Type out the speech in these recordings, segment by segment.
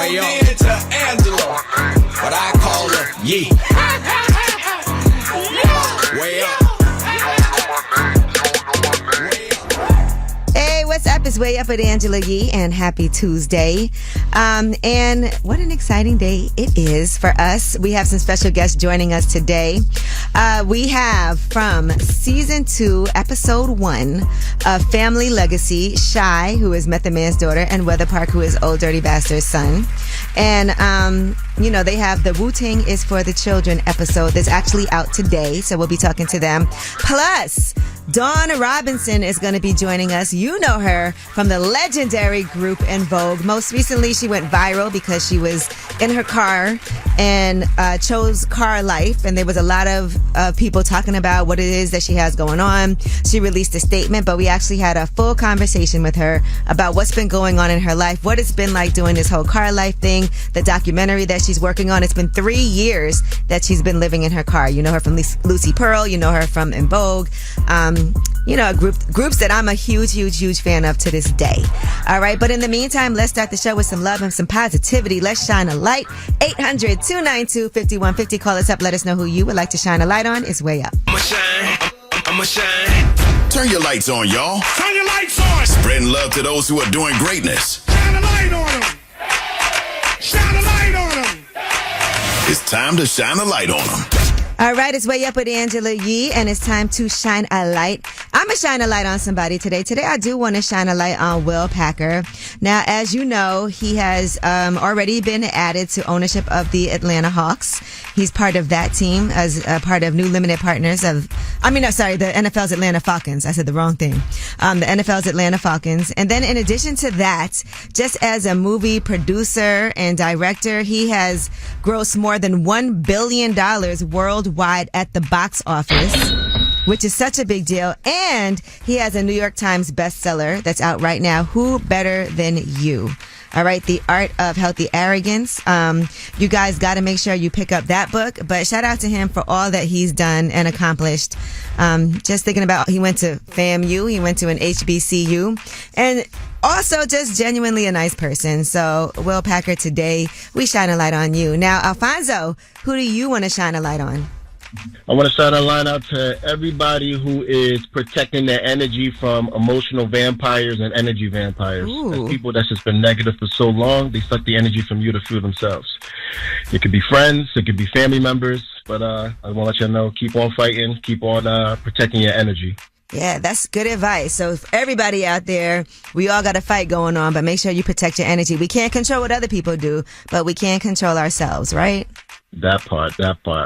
Way up to Angela, but I call her Yee. Way up. What's up? It's Way Up with Angela Yee, and happy Tuesday. And what an exciting day it is for us. We have some special guests joining us today. We have from season 2, episode 1 of Family Legacy, Chey, who is Method Man's daughter, and Weather Park, who is Old Dirty Bastard's son. And, they have the Wu-Tang is for the Children episode that's actually out today. So we'll be talking to them. Plus, Dawn Robinson is going to be joining us. You know her from the legendary group En Vogue. Most recently, she went viral because she was in her car and chose car life. And there was a lot of people talking about what it is that she has going on. She released a statement, but we actually had a full conversation with her about what's been going on in her life, what it's been like doing this whole car life thing, the documentary that she's working on. It's been 3 years that she's been living in her car. You know her from Lucy Pearl. You know her from En Vogue. Groups that I'm a huge fan of to this day. All right, but in the meantime, let's start the show with some love and some positivity. Let's shine a light. 800-292-5150. Call us up. Let us know who you would like to shine a light on. It's Way Up. I'ma shine. Turn your lights on, y'all. Turn your lights on. Spreading love to those who are doing greatness. Shine a light on them. Shine a light on them. It's time to shine a light on them. All right, it's Way Up with Angela Yee, and it's time to shine a light. I'm going to shine a light on somebody today. Today, I do want to shine a light on Will Packer. Now, as you know, he has already been added to ownership of the Atlanta Hawks. He's part of that team as a part of new limited partners the NFL's Atlanta Falcons. I said the wrong thing. The NFL's Atlanta Falcons. And then in addition to that, just as a movie producer and director, he has grossed more than $1 billion worldwide at the box office, which is such a big deal. And he has a New York Times bestseller that's out right now, Who Better Than You? All right, The Art of Healthy Arrogance. You guys got to make sure you pick up that book. But shout out to him for all that he's done and accomplished. Just thinking about, he went to FAMU, he went to an HBCU, and also just genuinely a nice person. So, Will Packer, today we shine a light on you. Now, Alfonso, who do you want to shine a light on? I want to shout a line out to everybody who is protecting their energy from emotional vampires and energy vampires. And people that's just been negative for so long, they suck the energy from you to fuel themselves. It could be friends, it could be family members, but I want to let you know, keep on fighting, keep on protecting your energy. Yeah, that's good advice. So for everybody out there, we all got a fight going on, but make sure you protect your energy. We can't control what other people do, but we can control ourselves, right? That part.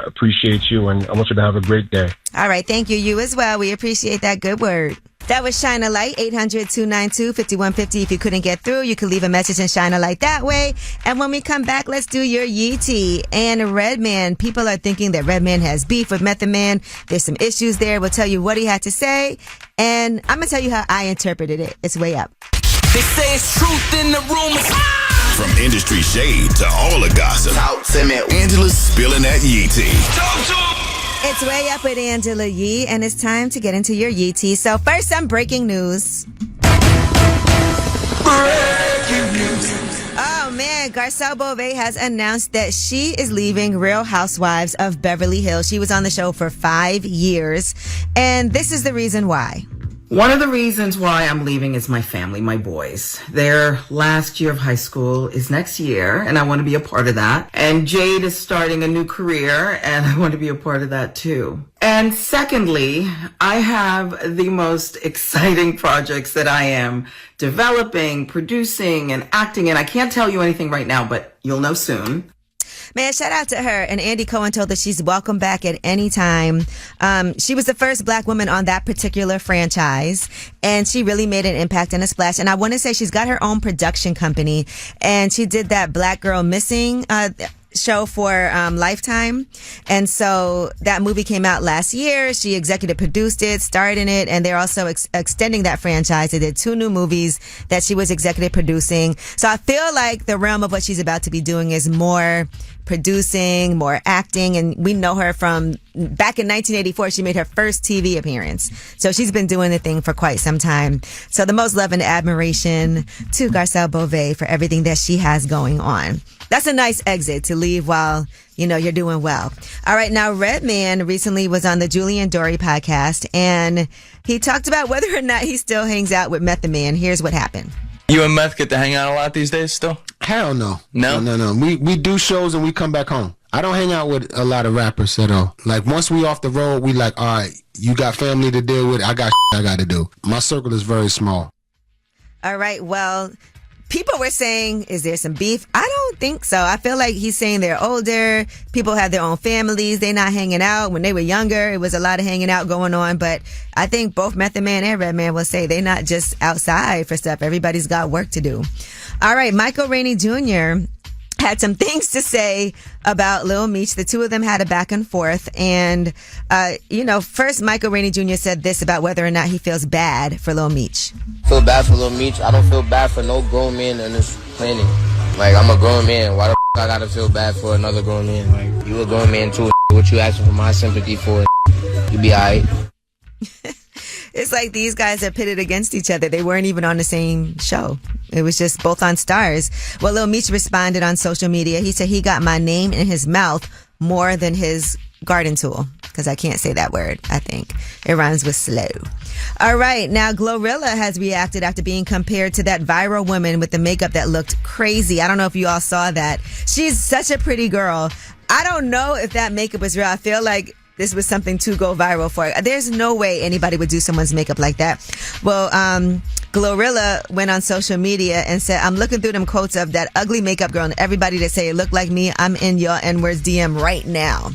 Appreciate you, and I want you to have a great day. All right, thank you. You as well. We appreciate that good word. That was Shine a Light, 800-292-5150. If you couldn't get through, you could leave a message and shine a light that way. And when we come back, let's do your Yee tea. And Redman, people are thinking that Redman has beef with Method Man. There's some issues there. We'll tell you what he had to say. And I'm going to tell you how I interpreted it. It's Way Up. They say it's truth in the rumors. From industry shade to all the gossip, Talk to me. Angela's spilling that Yee tea. Talk to me. It's Way Up with Angela Yee, and it's time to get into your Yee tea. So first, some breaking news. Breaking news. Oh man, Garcelle Beauvais has announced that she is leaving Real Housewives of Beverly Hills. She was on the show for 5 years, and this is the reason why. One of the reasons why I'm leaving is my family, my boys. Their last year of high school is next year, and I want to be a part of that. And Jade is starting a new career, and I want to be a part of that too. And secondly, I have the most exciting projects that I am developing, producing, and acting in. I can't tell you anything right now, but you'll know soon. Man, shout out to her. And Andy Cohen told us she's welcome back at any time. She was the first black woman on that particular franchise, and she really made an impact and a splash. And I want to say she's got her own production company, and she did that Black Girl Missing show for Lifetime. And so that movie came out last year. She executive produced it, starred in it, and they're also extending that franchise. They did 2 new movies that she was executive producing. So I feel like the realm of what she's about to be doing is more producing, more acting, and we know her from back in 1984, she made her first TV appearance. So she's been doing the thing for quite some time. So the most love and admiration to Garcelle Beauvais for everything that she has going on. That's a nice exit to leave while, you're doing well. All right. Now, Redman recently was on the Julian Dory podcast, and he talked about whether or not he still hangs out with Method Man. Here's what happened. You and Meth get to hang out a lot these days still? Hell no. No? No. We do shows and we come back home. I don't hang out with a lot of rappers at all. Like, once we off the road, we like, all right, you got family to deal with. I got I got to do. My circle is very small. All right. Well, people were saying, is there some beef? I don't think so. I feel like he's saying they're older. People have their own families. They're not hanging out. When they were younger, it was a lot of hanging out going on. But I think both Method Man and Redman will say they're not just outside for stuff. Everybody's got work to do. All right. Michael Rainey Jr. had some things to say about Lil Meech. The two of them had a back and forth. And, first Michael Rainey Jr. said this about whether or not he feels bad for Lil Meech. Feel bad for Lil Meech. I don't feel bad for no grown man in this planet. Like, I'm a grown man. Why the I gotta feel bad for another grown man? Like, you a grown man too. What you asking for my sympathy for? You be alright. It's like these guys are pitted against each other. They weren't even on the same show. It was just both on Stars. Well, Lil Meech responded on social media. He said he got my name in his mouth more than his garden tool. Because I can't say that word, I think. It rhymes with slow. All right. Now, Glorilla has reacted after being compared to that viral woman with the makeup that looked crazy. I don't know if you all saw that. She's such a pretty girl. I don't know if that makeup was real. I feel like this was something to go viral for. There's no way anybody would do someone's makeup like that. Well, Glorilla went on social media and said, I'm looking through them quotes of that ugly makeup girl and everybody that say it looked like me. I'm in your N-words DM right now.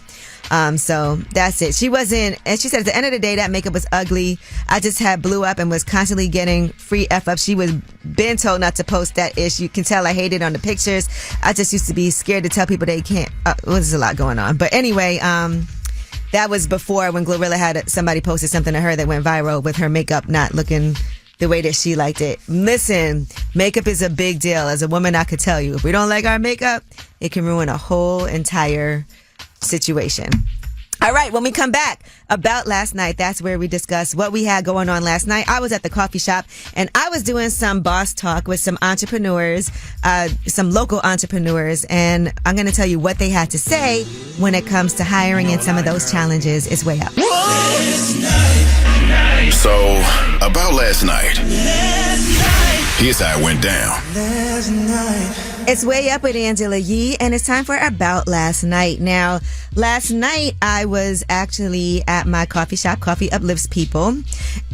So that's it. She wasn't, and she said at the end of the day, that makeup was ugly. I just had blew up and was constantly getting free F up. She was been told not to post that ish. You can tell I hate it on the pictures. I just used to be scared to tell people they can't. There's a lot going on. But anyway, that was before when Glorilla had somebody posted something to her that went viral with her makeup not looking the way that she liked it. Listen, makeup is a big deal. As a woman, I could tell you, if we don't like our makeup, it can ruin a whole entire situation. All right, when we come back, about last night, that's where we discuss what we had going on last night. I was at the coffee shop and I was doing some boss talk with some entrepreneurs, some local entrepreneurs, and I'm going to tell you what they had to say when it comes to hiring and some of those challenges. It's way up. So, about last night. Here's how it went down. It's Way Up with Angela Yee, and it's time for About Last Night. Now, last night I was actually at my coffee shop, Coffee Uplifts People,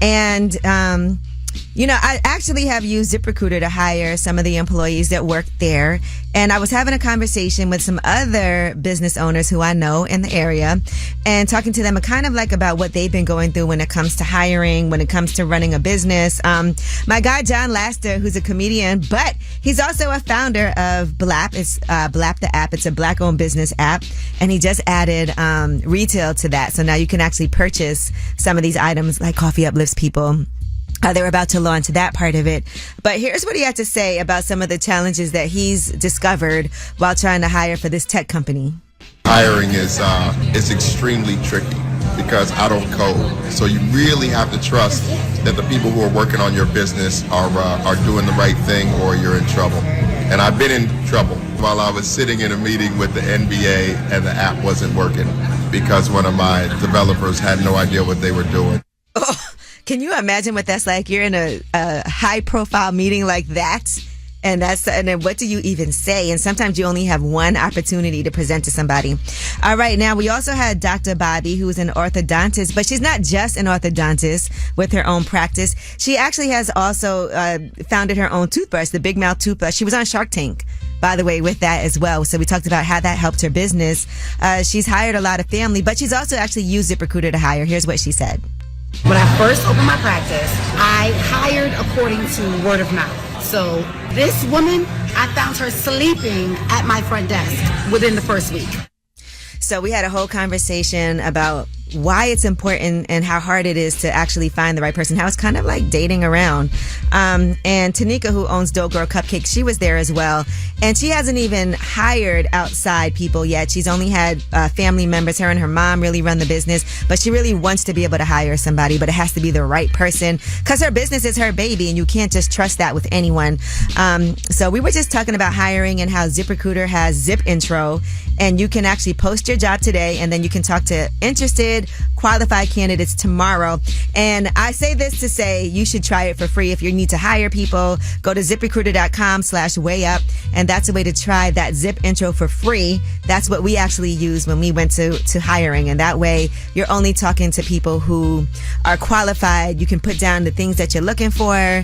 and I actually have used ZipRecruiter to hire some of the employees that work there. And I was having a conversation with some other business owners who I know in the area and talking to them kind of like about what they've been going through when it comes to hiring, when it comes to running a business. My guy, John Laster, who's a comedian, but he's also a founder of Blap. It's Blap the app. It's a Black-owned business app. And he just added retail to that. So now you can actually purchase some of these items like Coffee Uplifts People. They're about to launch that part of it. But here's what he had to say about some of the challenges that he's discovered while trying to hire for this tech company. Hiring is extremely tricky because I don't code. So you really have to trust that the people who are working on your business are doing the right thing or you're in trouble. And I've been in trouble while I was sitting in a meeting with the NBA and the app wasn't working because one of my developers had no idea what they were doing. Oh. Can you imagine what that's like? You're in a high-profile meeting like that, and then what do you even say? And sometimes you only have one opportunity to present to somebody. All right, now we also had Dr. Bobby, who's an orthodontist, but she's not just an orthodontist with her own practice. She actually has also founded her own toothbrush, the Big Mouth toothbrush. She was on Shark Tank, by the way, with that as well. So we talked about how that helped her business. She's hired a lot of family, but she's also actually used ZipRecruiter to hire. Here's what she said. When I first opened my practice, I hired according to word of mouth. So this woman, I found her sleeping at my front desk within the first week. So we had a whole conversation about why it's important and how hard it is to actually find the right person, how it's kind of like dating around. And Tanika, who owns Dope Girl Cupcakes, she was there as well. And she hasn't even hired outside people yet. She's only had family members. Her and her mom really run the business, but she really wants to be able to hire somebody, but it has to be the right person because her business is her baby and you can't just trust that with anyone. So we were just talking about hiring and how ZipRecruiter has Zip Intro, and you can actually post your job today and then you can talk to interested qualified candidates tomorrow. And I say this to say you should try it for free. If you need to hire people, go to ZipRecruiter.com/wayup, and that's a way to try that Zip Intro for free. That's what we actually use when we went to hiring, and that way you're only talking to people who are qualified. You can put down the things that you're looking for.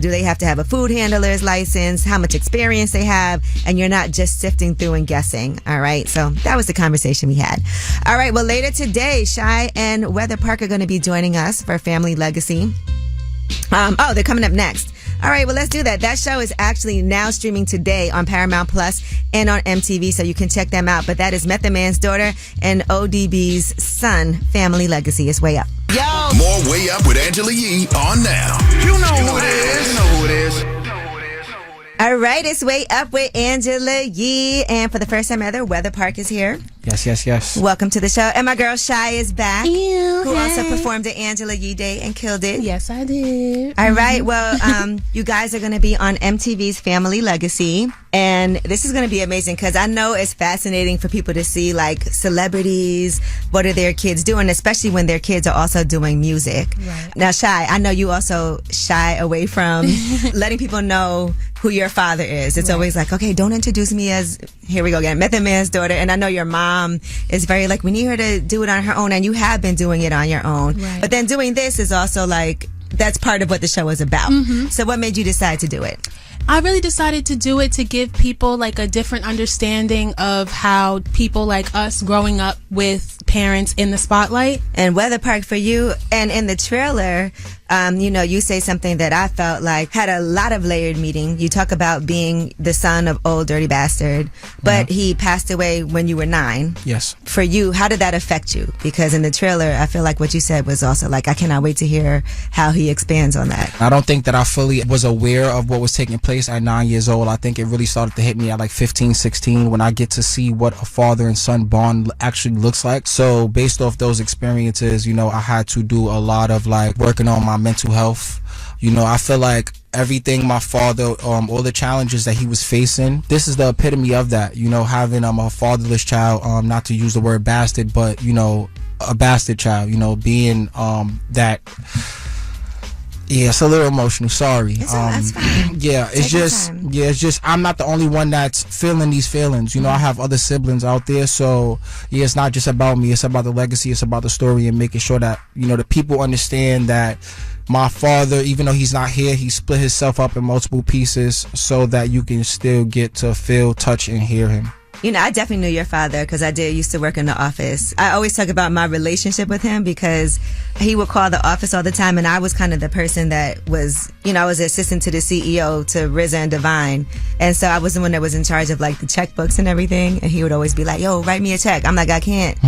Do they have to have a food handler's license, how much experience they have, and you're not just sifting through and guessing. All right, so that was the conversation we had. All right, well, later today, Chey and Weather Park are going to be joining us for Family Legacy. They're coming up next. All right, well, let's do that. That show is actually now streaming today on Paramount Plus and on MTV, so you can check them out. But that is Method Man's daughter and ODB's son, Family Legacy. It's Way Up. Yo! More Way Up with Angela Yee on now. You know who it is. You know who it is. All right, it's Way Up with Angela Yee. And for the first time ever, Weather Park is here. Yes. Welcome to the show. And my girl Chey is back. Ew, who hey. also performed at Angela Yee Day and killed it. Yes, I did. All right, well, you guys are going to be on MTV's Family Legacy. And this is going to be amazing because I know it's fascinating for people to see like celebrities, what are their kids doing, especially when their kids are also doing music. Right. Now, Chey, I know you also shy away from letting people know who your father is. It's always like, okay, don't introduce me as, here we go again, Method Man's daughter. And I know your mom is very like, we need her to do it on her own. And you have been doing it on your own. Right. But then doing this is also like, that's part of what the show is about. Mm-hmm. So what made you decide to do it? I really decided to do it to give people like a different understanding of how people like us growing up with parents in the spotlight. And Weather Park, for you, and in the trailer, you say something that I felt like had a lot of layered meaning. You talk about being the son of Old Dirty Bastard, but he passed away when you were 9. Yes. For you, how did that affect you? Because in the trailer, I feel like what you said was also like, I cannot wait to hear how he expands on that. I don't think that I fully was aware of what was taking place at 9 years old. I think it really started to hit me at like 15, 16 when I get to see what a father and son bond actually looks like. So based off those experiences, I had to do a lot of like working on my mental health. I feel like everything my father, all the challenges that he was facing, this is the epitome of that, having a fatherless child, not to use the word bastard, but, a bastard child, being that. Yeah, it's a little emotional. Sorry. That's fine. Yeah, it's just I'm not the only one that's feeling these feelings. I have other siblings out there, so yeah, it's not just about me. It's about the legacy. It's about the story and making sure that the people understand that my father, even though he's not here, he split himself up in multiple pieces so that you can still get to feel, touch, and hear him. I definitely knew your father because I used to work in the office. I always talk about my relationship with him because he would call the office all the time, and I was kind of the person that was, I was the assistant to the CEO, to RZA and Divine. And so I was the one that was in charge of like the checkbooks and everything. And he would always be like, yo, write me a check. I'm like, I can't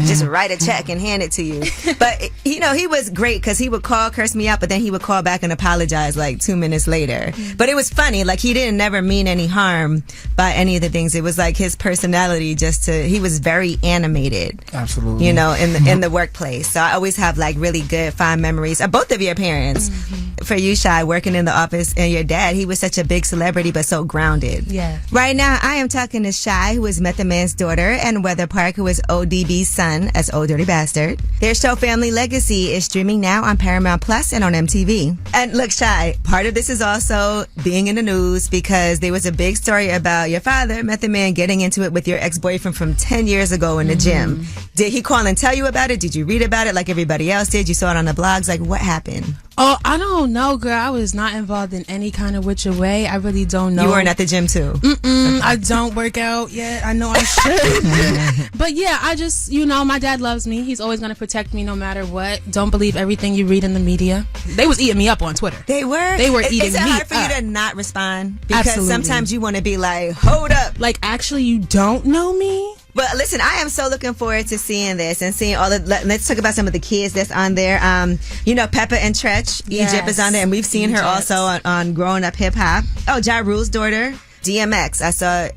just write a check and hand it to you. But, he was great because he would call, curse me out, but then he would call back and apologize like 2 minutes later. But it was funny. Like he didn't never mean any harm by any of the things. It was like his personality he was very animated. Absolutely. In the workplace. So I always have like really good fond memories of both of your parents. Mm-hmm. For you, Chey, working in the office, and your dad, he was such a big celebrity but so grounded. Yeah. Right now I am talking to Chey, who is Method Man's daughter, and Weather Park, who is ODB's son, as Old Dirty Bastard. Their show Family Legacy is streaming now on Paramount Plus and on MTV. And look, Chey, part of this is also being in the news because there was a big story about your father, Method Man, getting into it with your ex-boyfriend from 10 years ago in the gym. Did he call and tell you about it? Did you read about it like everybody else did? You saw it on the blogs? Like, what happened? Oh, I don't know, girl. I was not involved in any kind of which way. I really don't know. You weren't at the gym too? Okay. I don't work out yet. I know I should. But yeah, I just, my dad loves me. He's always going to protect me no matter what. Don't believe everything you read in the media. They was eating me up on Twitter. They were? They were eating me up. Is it hard for you to not respond? Because Absolutely. sometimes you want to be like, hold up. Like, actually, you don't know me? But listen, I am so looking forward to seeing this and seeing all the. Let's talk about some of the kids that's on there. Peppa and Tretch, Yes. Egypt is on there, and we've seen her Egypt. also on Growing Up Hip Hop. Oh, Ja Rule's daughter, DMX. I saw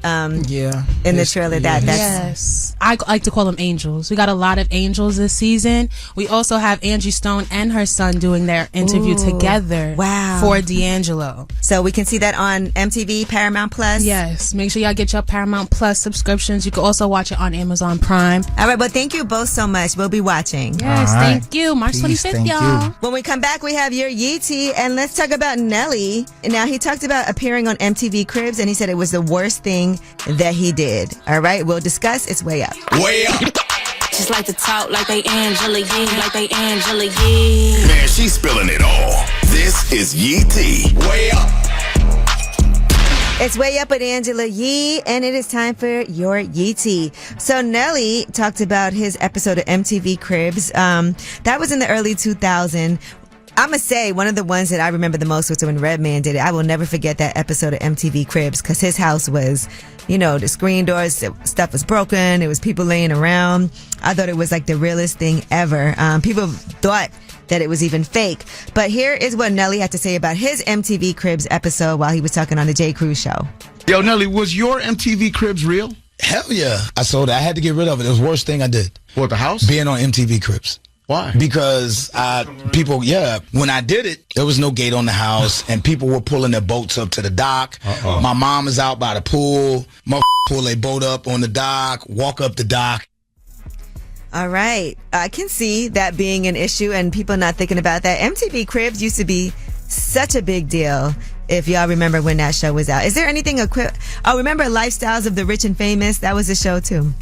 in the trailer that's yes. I like to call them angels. We got a lot of angels this season. We also have Angie Stone and her son doing their interview together. Wow. For D'Angelo. So we can see that on MTV, Paramount Plus. Yes. Make sure y'all get your Paramount Plus subscriptions. You can also watch it on Amazon Prime. All right, well, thank you both so much. We'll be watching. Yes, All right. thank you. March Peace, 25th, thank y'all. you. When we come back, we have your Yeetie, and let's talk about Nelly. Now, he talked about appearing on MTV Cribs, and he said it was the worst thing that he did. All right, we'll discuss. It's Way Up. Way up. Just like to talk like they Angela Yee, like they Angela Yee. Man, she's spilling it all. This is Yee T. Way up. It's Way Up with Angela Yee, and it is time for your Yeetie. So Nelly talked about his episode of MTV Cribs. That was in the early 2000s. I'm going to say one of the ones that I remember the most was when Redman did it. I will never forget that episode of MTV Cribs because his house was, the screen doors, stuff was broken. There was people laying around. I thought it was like the realest thing ever. People thought that it was even fake. But here is what Nelly had to say about his MTV Cribs episode while he was talking on the J. Crew show. Yo, Nelly, was your MTV Cribs real? Hell yeah. I sold it. I had to get rid of it. It was the worst thing I did. What, the house? Being on MTV Cribs. Why? Because when I did it, there was no gate on the house, and people were pulling their boats up to the dock. My mom is out by the pool. Pull their boat up on the dock, walk up the dock. All right. I can see that being an issue and people not thinking about that. MTV Cribs used to be such a big deal. If y'all remember when that show was out. Is there anything remember Lifestyles of the Rich and Famous? That was a show too.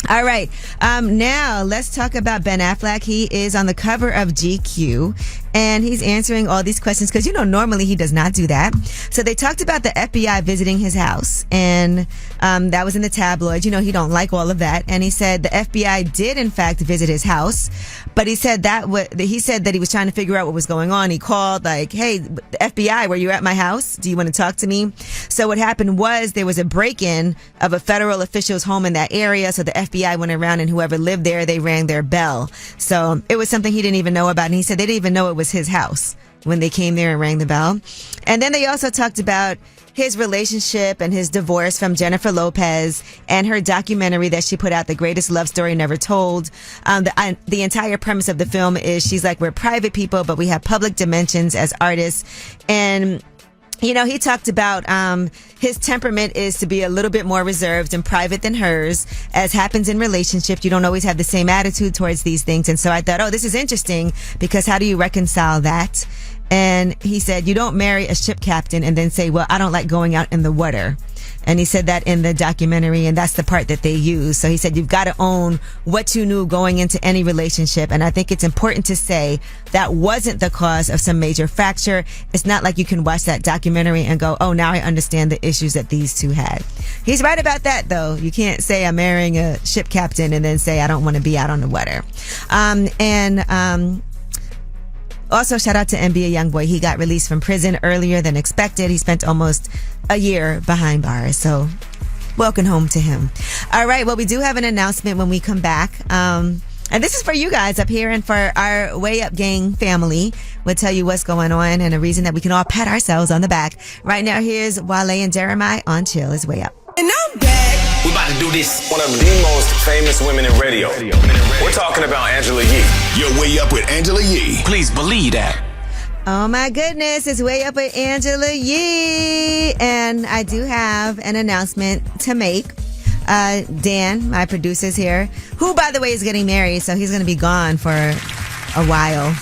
All right. Now let's talk about Ben Affleck. He is on the cover of GQ and he's answering all these questions because, normally he does not do that. So they talked about the FBI visiting his house and that was in the tabloids. He don't like all of that. And he said the FBI did in fact visit his house, but he said that he was trying to figure out what was going on. He called like, hey, the FBI, were you at my house? Do you want to talk to me? So what happened was there was a break-in of a federal official's home in that area. So the FBI went around and whoever lived there, they rang their bell. So it was something he didn't even know about. And he said they didn't even know it was his house when they came there and rang the bell. And then they also talked about his relationship and his divorce from Jennifer Lopez and her documentary that she put out, The Greatest Love Story Never Told. The entire premise of the film is she's like, we're private people, but we have public dimensions as artists. And he talked about his temperament is to be a little bit more reserved and private than hers. As happens in relationships, you don't always have the same attitude towards these things. And so I thought, this is interesting because how do you reconcile that? And he said, you don't marry a ship captain and then say, well, I don't like going out in the water. And he said that in the documentary, and that's the part that they use. So he said, you've got to own what you knew going into any relationship. And I think it's important to say that wasn't the cause of some major fracture. It's not like you can watch that documentary and go, oh, now I understand the issues that these two had. He's right about that, though. You can't say I'm marrying a ship captain and then say I don't want to be out on the water. Also, shout out to NBA Youngboy. He got released from prison earlier than expected. He spent almost a year behind bars. So, welcome home to him. All right. Well, we do have an announcement when we come back. And this is for you guys up here and for our Way Up Gang family. We'll tell you what's going on and a reason that we can all pat ourselves on the back. Right now, here's Wale and Jeremiah on Chill is Way Up. And I'm back. We about to do this. One of the most famous women in radio. We're talking about Angela Yee. You're Way Up with Angela Yee. Please believe that. Oh my goodness, it's Way Up with Angela Yee. And I do have an announcement to make. Dan, my producer's here, who, by the way, is getting married, so he's going to be gone for a while.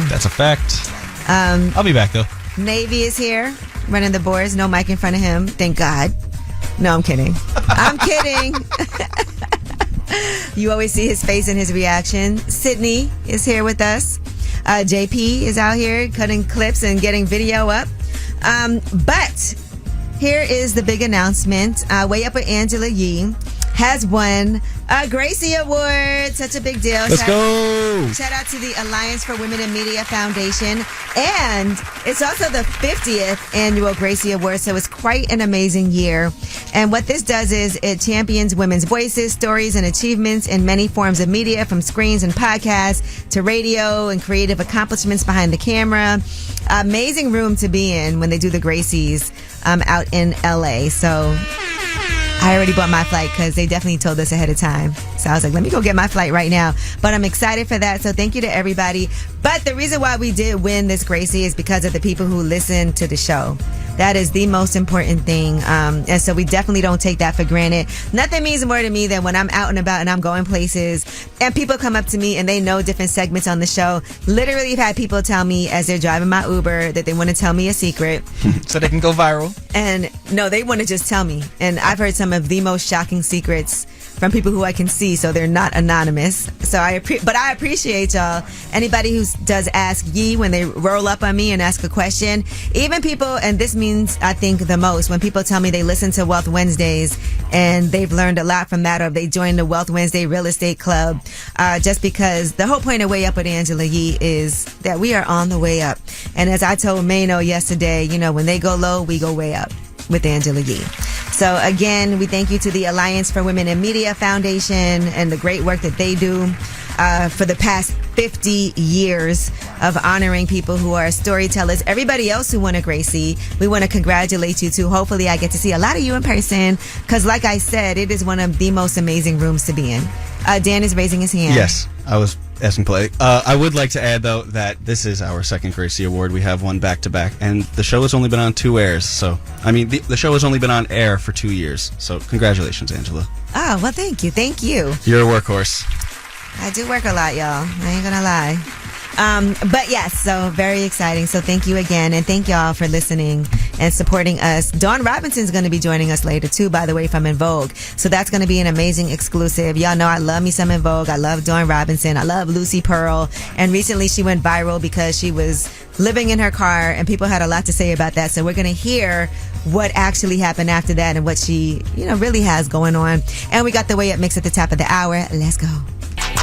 That's a fact. I'll be back, though. Navy is here, running the boards. No mic in front of him. Thank God. No, I'm kidding. I'm kidding. You always see his face and his reaction. Sydney is here with us. JP is out here cutting clips and getting video up. But here is the big announcement. Way Up with Angela Yee has won Gracie Award, such a big deal. Let's go. Shout out to the Alliance for Women in Media Foundation. And it's also the 50th annual Gracie Award, so it's quite an amazing year. And what this does is it champions women's voices, stories, and achievements in many forms of media, from screens and podcasts to radio and creative accomplishments behind the camera. Amazing room to be in when they do the Gracies out in LA. So I already bought my flight because they definitely told us ahead of time. So I was like, let me go get my flight right now. But I'm excited for that. So thank you to everybody. But the reason why we did win this Gracie is because of the people who listen to the show. That is the most important thing. And so we definitely don't take that for granted. Nothing means more to me than when I'm out and about and I'm going places and people come up to me and they know different segments on the show. Literally, I've had people tell me as they're driving my Uber that they want to tell me a secret. So they can go viral. And no, they want to just tell me. And I've heard some of the most shocking secrets from people who I can see, so they're not anonymous. So but I appreciate y'all. Anybody who does Ask Ye when they roll up on me and ask a question. Even people, and this means I think the most, when people tell me they listen to Wealth Wednesdays and they've learned a lot from that, or they joined the Wealth Wednesday Real Estate Club, just because the whole point of Way Up with Angela Yee is that we are on the way up. And as I told Mano yesterday, when they go low, we go way up with Angela Yee. So again, we thank you to the Alliance for Women in Media Foundation and the great work that they do for the past 50 years of honoring people who are storytellers. Everybody else who won a Gracie, we want to congratulate you too. Hopefully I get to see a lot of you in person because like I said, it is one of the most amazing rooms to be in. Dan is raising his hand. Yes, I was asking play. I would like to add, though, that this is our second Gracie Award. We have one back-to-back, and the show has only been on 2 airs. So, the show has only been on air for 2 years. So, congratulations, Angela. Oh, well, thank you. Thank you. You're a workhorse. I do work a lot, y'all. I ain't gonna lie. But yes, so very exciting. So thank you again. And thank y'all for listening and supporting us. Dawn Robinson's going to be joining us later too, by the way, from En Vogue. So that's going to be an amazing exclusive. Y'all know I love me some En Vogue. I love Dawn Robinson. I love Lucy Pearl. And recently she went viral because she was living in her car and people had a lot to say about that. So we're going to hear what actually happened after that and what she, really has going on. And we got the Way Up mix at the top of the hour. Let's go.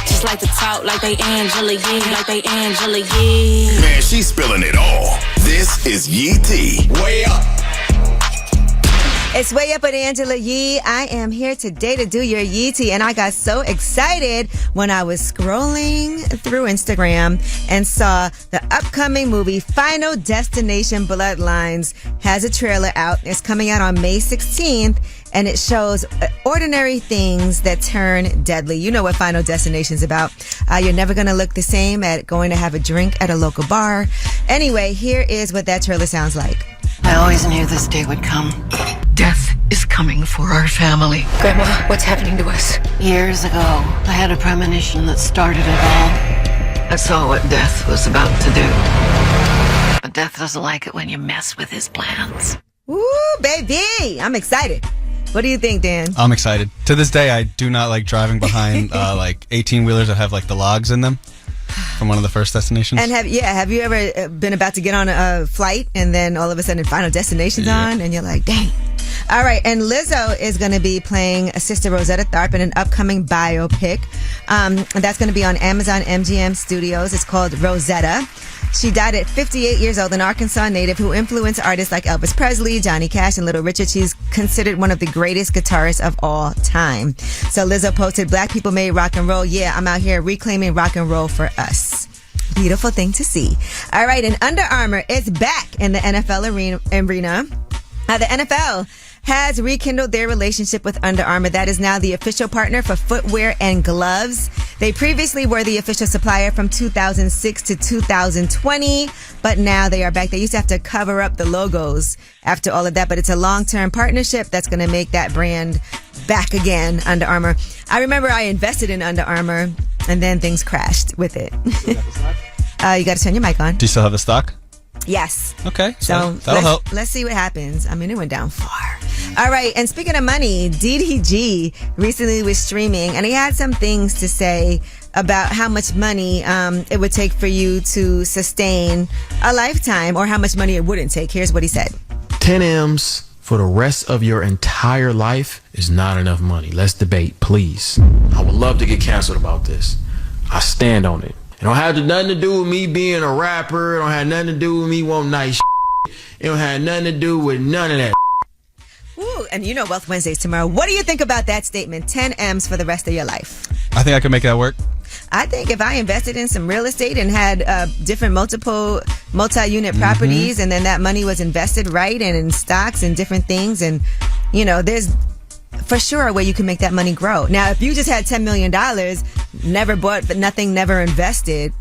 Just like to talk like they Angela Yee, like they Angela Yee. Man, she's spilling it all. This is Yee T. Way Up. It's Way Up with Angela Yee. I am here today to do your Yee Tea, and I got so excited when I was scrolling through Instagram and saw the upcoming movie Final Destination Bloodlines has a trailer out. It's coming out on May 16th, and it shows ordinary things that turn deadly. You know what Final Destination's about. You're never going to look the same at going to have a drink at a local bar. Anyway, here is what that trailer sounds like. I always knew this day would come. Death is coming for our family. Grandma, what's happening to us? Years ago, I had a premonition that started it all. I saw what death was about to do. But death doesn't like it when you mess with his plans. Woo, baby! I'm excited. What do you think, Dan? I'm excited. To this day, I do not like driving behind 18-wheelers that have the logs in them from one of the first destinations. And have you ever been about to get on a flight and then all of a sudden Final Destination's on and you're like, dang. All right, and Lizzo is going to be playing Sister Rosetta Tharpe in an upcoming biopic. That's going to be on Amazon MGM Studios. It's called Rosetta. She died at 58 years old, an Arkansas native who influenced artists like Elvis Presley, Johnny Cash, and Little Richard. She's considered one of the greatest guitarists of all time. So Lizzo posted, "Black people made rock and roll. Yeah, I'm out here reclaiming rock and roll for us." Beautiful thing to see. All right, and Under Armour is back in the NFL arena. The NFL has rekindled their relationship with Under Armour. That is now the official partner for footwear and gloves. They previously were the official supplier from 2006 to 2020, but now they are back. They used to have to cover up the logos after all of that, but it's a long-term partnership that's going to make that brand back again, Under Armour. I remember I invested in Under Armour, and then things crashed with it. You got to turn your mic on. Do you still have the stock? Yes. Okay. So that'll help. Let's see what happens. I mean, it went down far. All right. And speaking of money, DDG recently was streaming and he had some things to say about how much money it would take for you to sustain a lifetime or how much money it wouldn't take. Here's what he said. 10 M's, for the rest of your entire life is not enough money. Let's debate, please. I would love to get canceled about this. I stand on it. It don't have nothing to do with me being a rapper. It don't have nothing to do with me wanting nice shit. It don't have nothing to do with none of that. Ooh, and you know Wealth Wednesday's tomorrow. What do you think about that statement? 10 M's for the rest of your life. I think I could make that work. I think if I invested in some real estate and had different multi-unit properties, and then that money was invested right and in stocks and different things, and there's for sure a way you can make that money grow. Now, if you just had $10 million, never bought but nothing, never invested,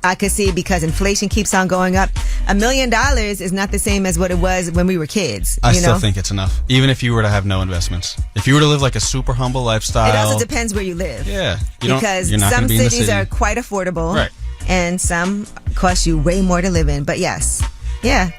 I could see, because inflation keeps on going up. $1 million is not the same as what it was when we were kids. I still think it's enough, even if you were to have no investments. If you were to live like a super humble lifestyle. It also depends where you live. Yeah. Because some cities are quite affordable. Right. And some cost you way more to live in. But yes. Yeah.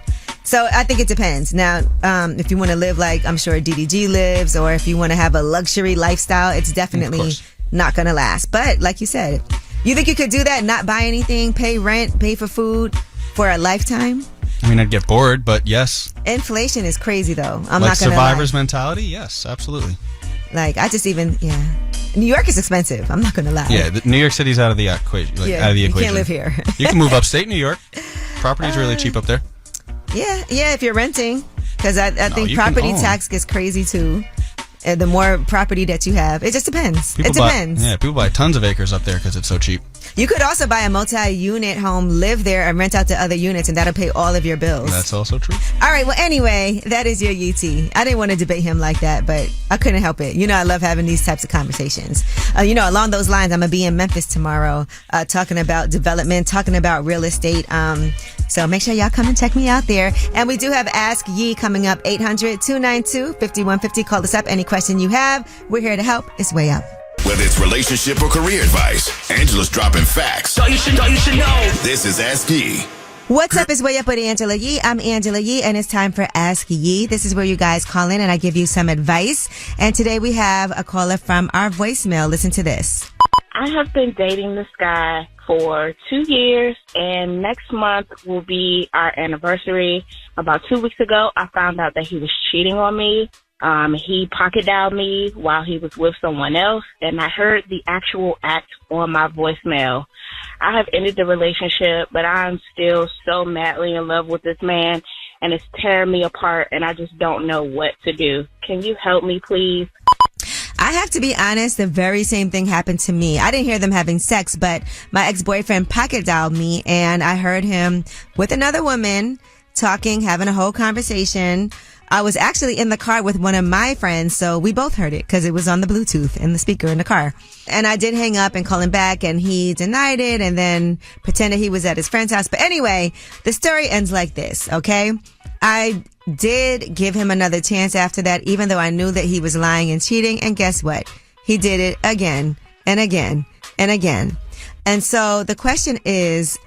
So I think it depends. Now, if you want to live like I'm sure DDG lives, or if you want to have a luxury lifestyle, it's definitely not going to last. But like you said, you think you could do that, not buy anything, pay rent, pay for food for a lifetime? I mean, I'd get bored, but yes. Inflation is crazy, though. I'm like not going to survivor's mentality? Yes, absolutely. Like, New York is expensive. I'm not going to lie. Yeah, New York City's out of the equation. Out of the equation. You can't live here. You can move upstate New York. Property's really cheap up there. Yeah, if you're renting. Because I think property tax gets crazy, too. The more property that you have. It just depends. It depends. People buy tons of acres up there because it's so cheap. You could also buy a multi-unit home, live there, and rent out to other units, and that'll pay all of your bills. That's also true. All right, well, anyway, that is your UT. I didn't want to debate him like that, but I couldn't help it. I love having these types of conversations. Along those lines, I'm going to be in Memphis tomorrow talking about development, talking about real estate. So make sure y'all come and check me out there. And we do have Ask Ye coming up, 800-292-5150. Call us up. Any question you have, we're here to help. It's Way Up. Whether it's relationship or career advice, Angela's dropping facts. So you should know. This is Ask Ye. What's up? It's Way Up with Angela Yee. I'm Angela Yee, and it's time for Ask Yee. This is where you guys call in and I give you some advice. And today we have a caller from our voicemail. Listen to this. I have been dating this guy for 2 years, and next month will be our anniversary. About 2 weeks ago, I found out that he was cheating on me. He pocket dialed me while he was with someone else, and I heard the actual act on my voicemail. I have ended the relationship, but I'm still so madly in love with this man, and it's tearing me apart, and I just don't know what to do. Can you help me, please? I have to be honest, the very same thing happened to me. I didn't hear them having sex, but my ex-boyfriend pocket dialed me, and I heard him with another woman talking, having a whole conversation. I was actually in the car with one of my friends, so we both heard it because it was on the Bluetooth in the speaker in the car. And I did hang up and call him back, and he denied it and then pretended he was at his friend's house. But anyway, the story ends like this, okay? I did give him another chance after that, even though I knew that he was lying and cheating. And guess what? He did it again and again and again. And so the question is,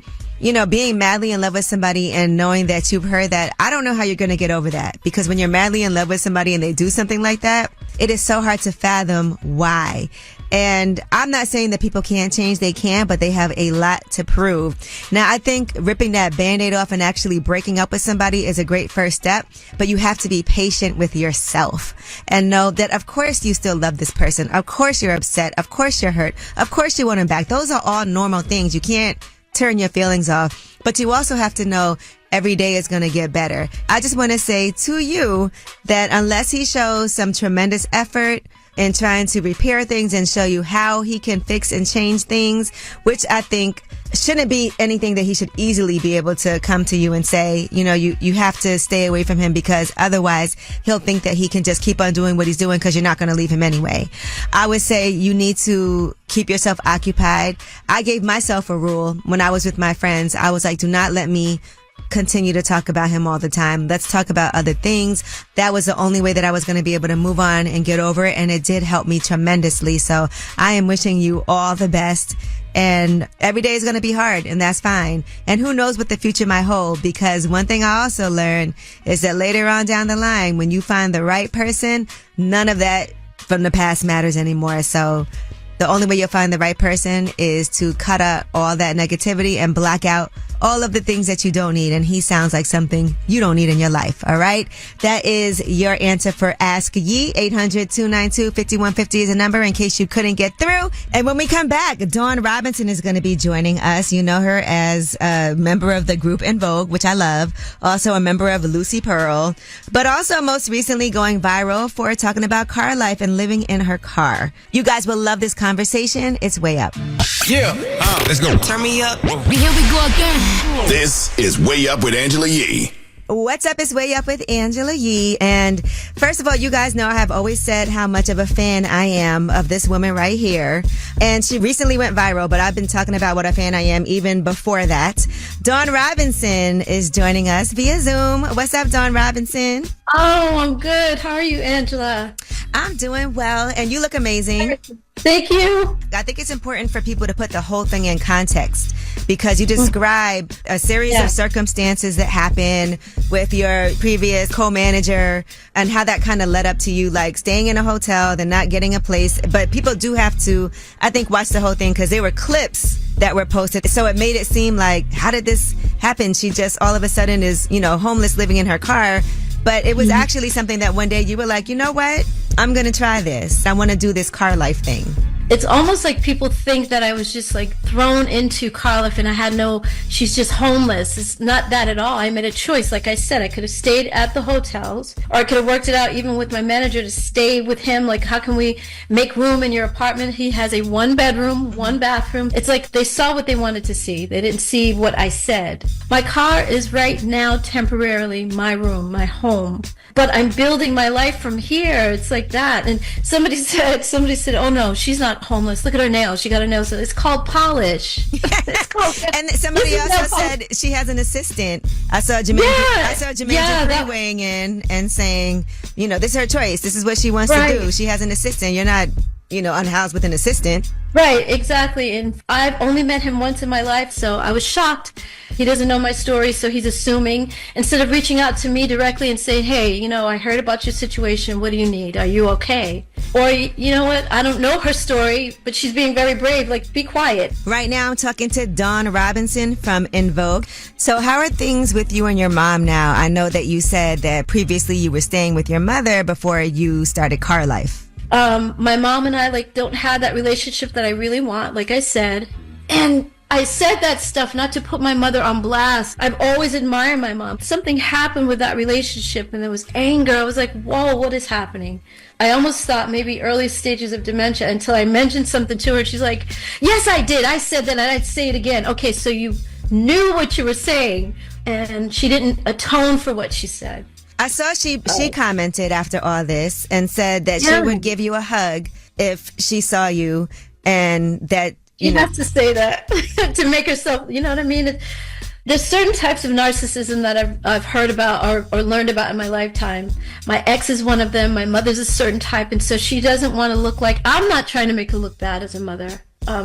being madly in love with somebody and knowing that you've heard that, I don't know how you're going to get over that. Because when you're madly in love with somebody and they do something like that, it is so hard to fathom why. And I'm not saying that people can't change. They can, but they have a lot to prove. Now, I think ripping that Band-Aid off and actually breaking up with somebody is a great first step, but you have to be patient with yourself and know that, of course, you still love this person. Of course, you're upset. Of course, you're hurt. Of course, you want him back. Those are all normal things. You can't turn your feelings off, but you also have to know every day is going to get better. I just want to say to you that unless he shows some tremendous effort in trying to repair things and show you how he can fix and change things, which I think shouldn't be anything that he should easily be able to come to you and say, you have to stay away from him because otherwise he'll think that he can just keep on doing what he's doing because you're not going to leave him anyway. I would say you need to keep yourself occupied. I gave myself a rule when I was with my friends. I was like, do not let me continue to talk about him all the time. Let's talk about other things. That was the only way that I was going to be able to move on and get over it. And it did help me tremendously. So I am wishing you all the best. And every day is going to be hard, and that's fine. And who knows what the future might hold, because one thing I also learned is that later on down the line, when you find the right person, none of that from the past matters anymore. So the only way you'll find the right person is to cut out all that negativity and block out all of the things that you don't need, and he sounds like something you don't need in your life. All right, that is your answer for Ask Yee. 800-292-5150 is a number in case you couldn't get through. And when we come back, Dawn Robinson is going to be joining us. You know her as a member of the group En Vogue, which I love. Also a member of Lucy Pearl, but also most recently going viral for talking about car life and living in her car. You guys will love this conversation. It's Way Up. Yeah. Let's go. Turn me up. Here we go again. This is Way Up with Angela Yee. What's up? It's Way Up with Angela Yee. And first of all, you guys know I have always said how much of a fan I am of this woman right here. And she recently went viral, but I've been talking about what a fan I am even before that. Dawn Robinson is joining us via Zoom. What's up, Dawn Robinson? Oh, I'm good. How are you, Angela? I'm doing well, and you look amazing. Thank you. I think it's important for people to put the whole thing in context because you describe a series of circumstances that happen with your previous co-manager and how that kind of led up to you like staying in a hotel, then not getting a place. But people do have to, I think, watch the whole thing because there were clips that were posted. So it made it seem like, how did this happen? She just all of a sudden is, homeless living in her car. But it was actually something that one day you were like, you know what? I'm going to try this. I want to do this car life thing. It's almost like people think that I was just like thrown into car life and she's just homeless. It's not that at all. I made a choice. Like I said, I could have stayed at the hotels or I could have worked it out even with my manager to stay with him. Like, how can we make room in your apartment? He has a 1-bedroom, 1-bathroom. It's like they saw what they wanted to see. They didn't see what I said. My car is right now temporarily my room, my home. But I'm building my life from here. It's like that. And somebody said, oh no, she's not homeless. Look at her nails. She got her nails. It's called polish. And somebody also said she has an assistant. I saw Jermaine Dupri weighing in and saying, this is her choice. This is what she wants to do. She has an assistant. You're not, unhoused with an assistant. Right, exactly. And I've only met him once in my life, so I was shocked. He doesn't know my story, so he's assuming. Instead of reaching out to me directly and saying, hey, I heard about your situation. What do you need? Are you okay? Or, you know what? I don't know her story, but she's being very brave. Like, be quiet. Right now, I'm talking to Dawn Robinson from En Vogue. So how are things with you and your mom now? I know that you said that previously you were staying with your mother before you started car life. My mom and I don't have that relationship that I really want, like I said. And I said that stuff not to put my mother on blast. I've always admired my mom. Something happened with that relationship and there was anger. I was like, whoa, what is happening? I almost thought maybe early stages of dementia until I mentioned something to her. She's like, yes, I did. I said that and I'd say it again. Okay, so you knew what you were saying and she didn't atone for what she said. I saw she commented after all this and said that she would give you a hug if she saw you and that you have to say that to make herself, you know what I mean? There's certain types of narcissism that I've heard about or learned about in my lifetime. My ex is one of them. My mother's a certain type, and so she doesn't want to look like, I'm not trying to make her look bad as a mother.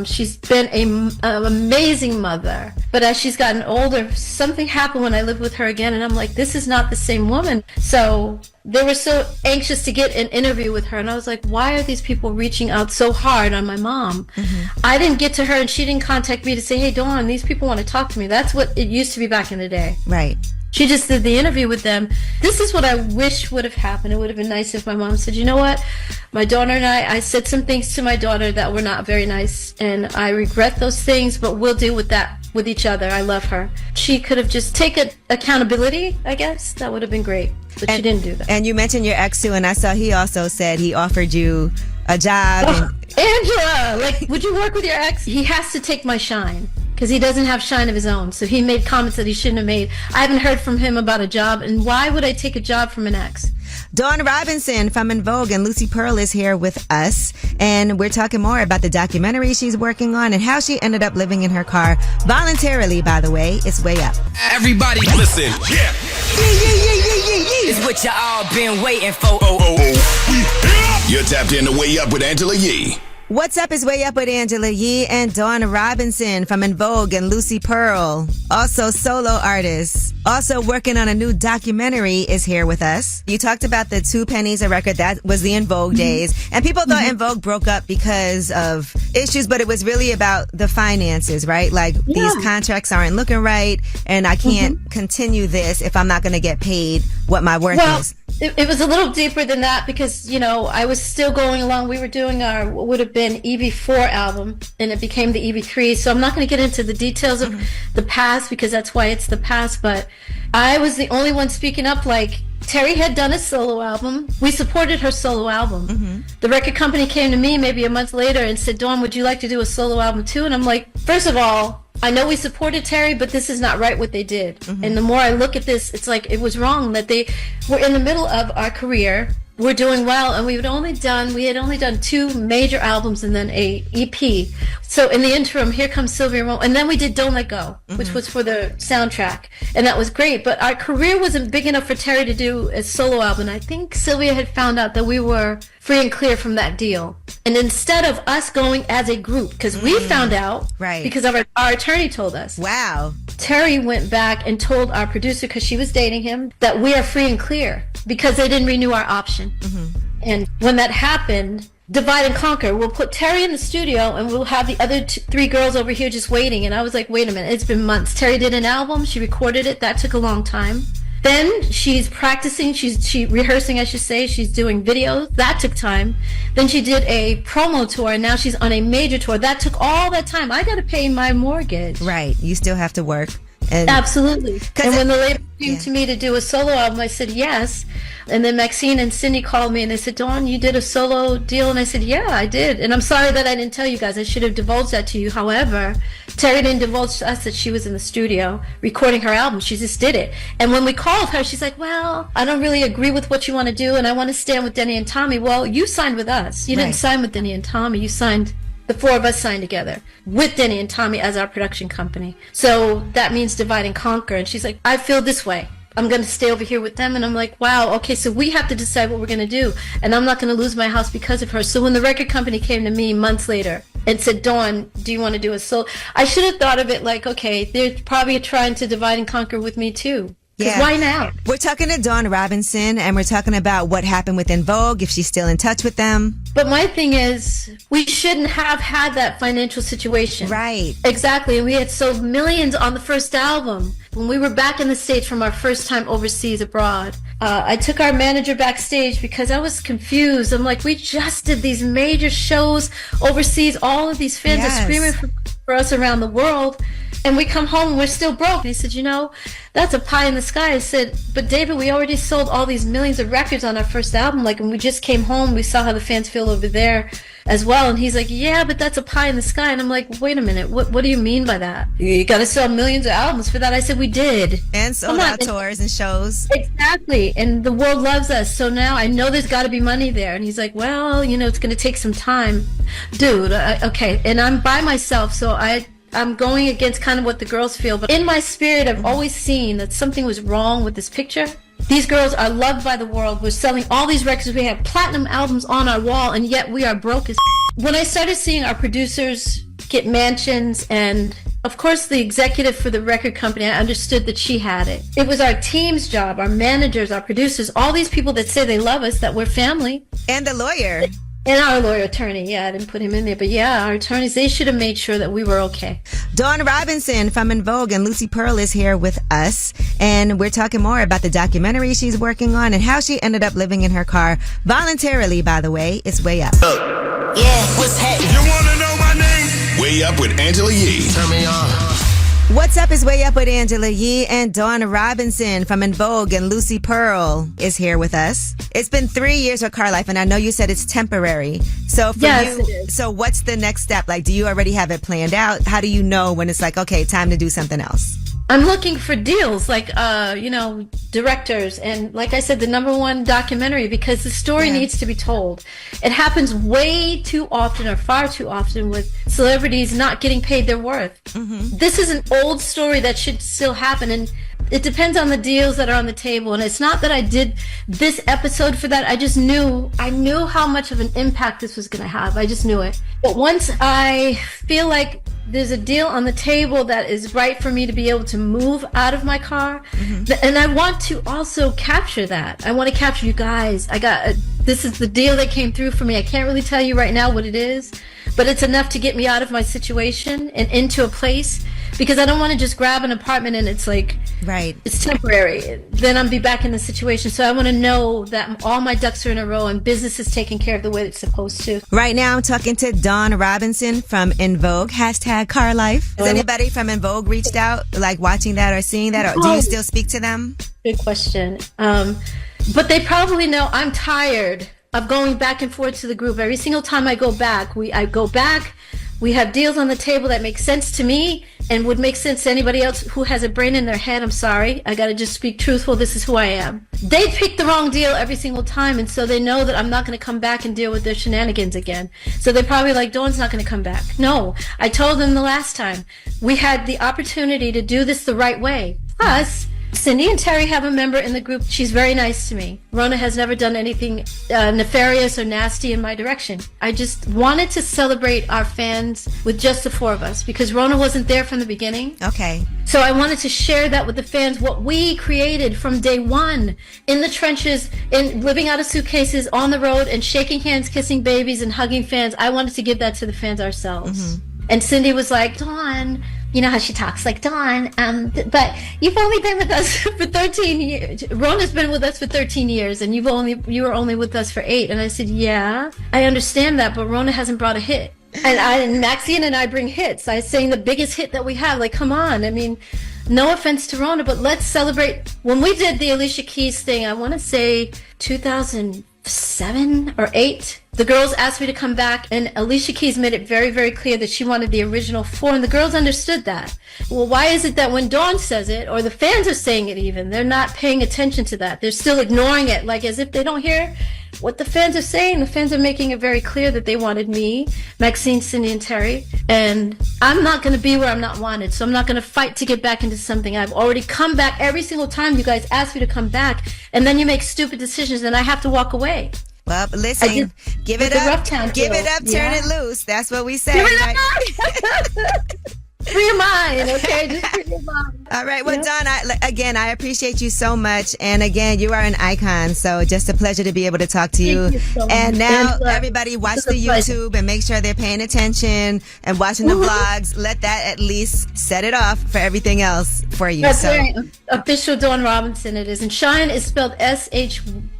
She's been an amazing mother. But as she's gotten older, something happened when I lived with her again, and I'm like, this is not the same woman. So they were so anxious to get an interview with her, and I was like, why are these people reaching out so hard on my mom? Mm-hmm. I didn't get to her, and she didn't contact me to say, hey, Dawn, these people want to talk to me. That's what it used to be back in the day. Right. She just did the interview with them. This is what I wish would have happened. It would have been nice if my mom said, you know what? My daughter and I said some things to my daughter that were not very nice, and I regret those things, but we'll deal with that with each other. I love her. She could have just taken accountability, I guess. That would have been great, but she didn't do that. And you mentioned your ex, too, and I saw he also said he offered you a job. Angela, would you work with your ex? He has to take my shine. Because he doesn't have shine of his own. So he made comments that he shouldn't have made. I haven't heard from him about a job. And why would I take a job from an ex? Dawn Robinson from En Vogue and Lucy Pearl is here with us. And we're talking more about the documentary she's working on and how she ended up living in her car voluntarily, by the way. It's Way Up. Everybody listen. Yeah. It's what y'all been waiting for. You're tapped in to Way Up with Angela Yee. What's Up is Way Up with Angela Yee and Dawn Robinson from En Vogue and Lucy Pearl. Also solo artist. Also working on a new documentary is here with us. You talked about the 2 pennies a record. That was the En Vogue days. And people thought En Vogue broke up because of issues, but it was really about the finances, right? Like these contracts aren't looking right and I can't continue this if I'm not going to get paid what my worth is. It was a little deeper than that because, you know, I was still going along. We were doing our, what would have been EV4 album, and it became the EV3. So I'm not going to get into the details of the past because that's why it's the past. But I was the only one speaking up. Like, Terry had done a solo album. We supported her solo album. The record company came to me maybe a month later and said, Dawn, would you like to do a solo album too? And I'm like, first of all, I know we supported Terry, but this is not right what they did. And the more I look at this, it's like it was wrong that they were in the middle of our career. We're doing well, and we had only done 2 major albums and then a EP. So in the interim, here comes Sylvia Rome, and then we did Don't Let Go, which was for the soundtrack, and that was great. But our career wasn't big enough for Terry to do a solo album. I think Sylvia had found out that we were free and clear from that deal, and instead of us going as a group, because we found out, right? Because of our attorney told us. Wow. Terry went back and told our producer, because she was dating him, that we are free and clear because they didn't renew our option. And when that happened, divide and conquer. We'll put Terry in the studio and we'll have the other 3 girls over here just waiting. And I was like, wait a minute, it's been months. Terry did an album, she recorded it, that took a long time. Then she's practicing, she's rehearsing, I should say. She's doing videos, that took time. Then she did a promo tour, and now she's on a major tour. That took all that time. I got to pay my mortgage. Right, you still have to work. And absolutely. And when the label came to me to do a solo album, I said yes. And then Maxine and Cindy called me and they said, Dawn, you did a solo deal? And I said, yeah, I did. And I'm sorry that I didn't tell you guys. I should have divulged that to you. However, Terry didn't divulge to us that she was in the studio recording her album. She just did it. And when we called her, she's like, well, I don't really agree with what you want to do, and I want to stand with Denny and Tommy. Well, you signed with us. You didn't sign with Denny and Tommy. You signed... The 4 of us signed together with Denny and Tommy as our production company. So that means divide and conquer. And she's like, I feel this way. I'm going to stay over here with them. And I'm like, wow, okay, so we have to decide what we're going to do. And I'm not going to lose my house because of her. So when the record company came to me months later and said, Dawn, do you want to do a solo? I should have thought of it like, okay, they're probably trying to divide and conquer with me too. Yeah. Why now? We're talking to Dawn Robinson, and we're talking about what happened with En Vogue, if she's still in touch with them. But my thing is, we shouldn't have had that financial situation. Right. Exactly. And we had sold millions on the first album. When we were back in the States from our first time overseas abroad, I took our manager backstage because I was confused. I'm like, we just did these major shows overseas. All of these fans are screaming for us around the world. And we come home and we're still broke. And he said, you know, that's a pie in the sky. I said, but David, we already sold all these millions of records on our first album. Like, when we just came home, we saw how the fans feel over there as well. And he's like, yeah, but that's a pie in the sky. And I'm like, wait a minute, what do you mean by that? You got to sell millions of albums for that. I said, we did. And sold out tours and shows. Exactly. And the world loves us. So now I know there's got to be money there. And he's like, well, you know, it's going to take some time. Dude, okay. And I'm by myself, so I'm going against kind of what the girls feel, but in my spirit, I've always seen that something was wrong with this picture. These girls are loved by the world. We're selling all these records. We have platinum albums on our wall, and yet we are broke as When I started seeing our producers get mansions, and of course the executive for the record company, I understood that she had it. It was our team's job, our managers, our producers, all these people that say they love us, that we're family. And the lawyer. And our lawyer attorney, I didn't put him in there, but our attorneys, they should have made sure that we were okay. Dawn Robinson from En Vogue and Lucy Pearl is here with us, and we're talking more about the documentary she's working on and how she ended up living in her car voluntarily, by the way. It's Way Up. Yeah, what's happening? You want to know my name? Way Up with Angela Yee. Turn me on. What's Up is Way Up with Angela Yee, and Dawn Robinson from En Vogue and Lucy Pearl is here with us. It's been 3 years of car life, and I know you said it's temporary. So for yes, it is. So what's the next step? Like, do you already have it planned out? How do you know when it's like, okay, time to do something else? I'm looking for deals, like, directors, and like I said, the #1 documentary, because the story needs to be told. It happens way too often, or far too often, with celebrities not getting paid their worth. This is an old story that should still happen, and It depends on the deals that are on the table. And it's not that I did this episode for that. I knew how much of an impact this was going to have. I just knew it. But once I feel like there's a deal on the table that is right for me to be able to move out of my car, and I want to also capture that. I want to capture you guys. This is the deal that came through for me. I can't really tell you right now what it is, but it's enough to get me out of my situation and into a place, because I don't want to just grab an apartment and it's like, right, it's temporary. Then I'll be back in the situation. So I want to know that all my ducks are in a row and business is taken care of the way it's supposed to. Right now, I'm talking to Dawn Robinson from En Vogue, #Car Life. Has anybody from En Vogue reached out, like watching that or seeing that, or do you still speak to them? Good question. But they probably know I'm tired of going back and forth to the group. Every single time I go back, we have deals on the table that make sense to me and would make sense to anybody else who has a brain in their head. I'm sorry. I got to just speak truthful. This is who I am. They pick the wrong deal every single time, and so they know that I'm not going to come back and deal with their shenanigans again. So they're probably like, Dawn's not going to come back. No, I told them the last time. We had the opportunity to do this the right way. Plus, Cindy and Terry have a member in the group. She's very nice to me. Rona has never done anything nefarious or nasty in my direction. I just wanted to celebrate our fans with just the four of us, because Rona wasn't there from the beginning. Okay. So I wanted to share that with the fans, what we created from day one, in the trenches, in living out of suitcases, on the road, and shaking hands, kissing babies, and hugging fans. I wanted to give that to the fans ourselves. And Cindy was like, Dawn, you know how she talks, like, Dawn, but you've only been with us for 13 years. Rona's been with us for 13 years, and you were only with us for 8. And I said, yeah, I understand that, but Rona hasn't brought a hit. And Maxine and I bring hits. I sang the biggest hit that we have. Like, come on. I mean, no offense to Rona, but let's celebrate. When we did the Alicia Keys thing, I want to say 2007 or 8, the girls asked me to come back, and Alicia Keys made it very, very clear that she wanted the original 4, and the girls understood that. Well, why is it that when Dawn says it, or the fans are saying it even, they're not paying attention to that? They're still ignoring it, like as if they don't hear what the fans are saying. The fans are making it very clear that they wanted me, Maxine, Cindy, and Terry, and I'm not going to be where I'm not wanted, so I'm not going to fight to get back into something. I've already come back every single time you guys ask me to come back, and then you make stupid decisions, and I have to walk away. Well, listen, give it up, turn it loose. That's what we say. Give it up. Free your mind, okay? Just free your mind. All right. Well, Dawn, I appreciate you so much. And again, you are an icon. So just a pleasure to be able to talk to you. And now everybody watch the YouTube and make sure they're paying attention and watching the vlogs. Let that at least set it off for everything else for you. That's right. Official Dawn Robinson it is. And Shine is spelled SHYYNE.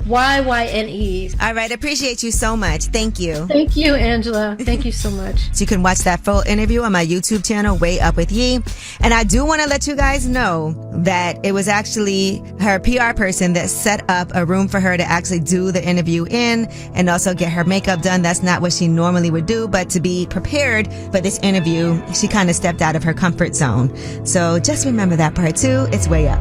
All right. Appreciate you so much. Thank you. Thank you, Angela. Thank you so much. So you can watch that full interview on my YouTube channel, Way Up With Yee. And I do want to let you guys know that it was actually her PR person that set up a room for her to actually do the interview in and also get her makeup done. That's not what she normally would do, but to be prepared for this interview, she kind of stepped out of her comfort zone. So just remember that part too. It's Way Up.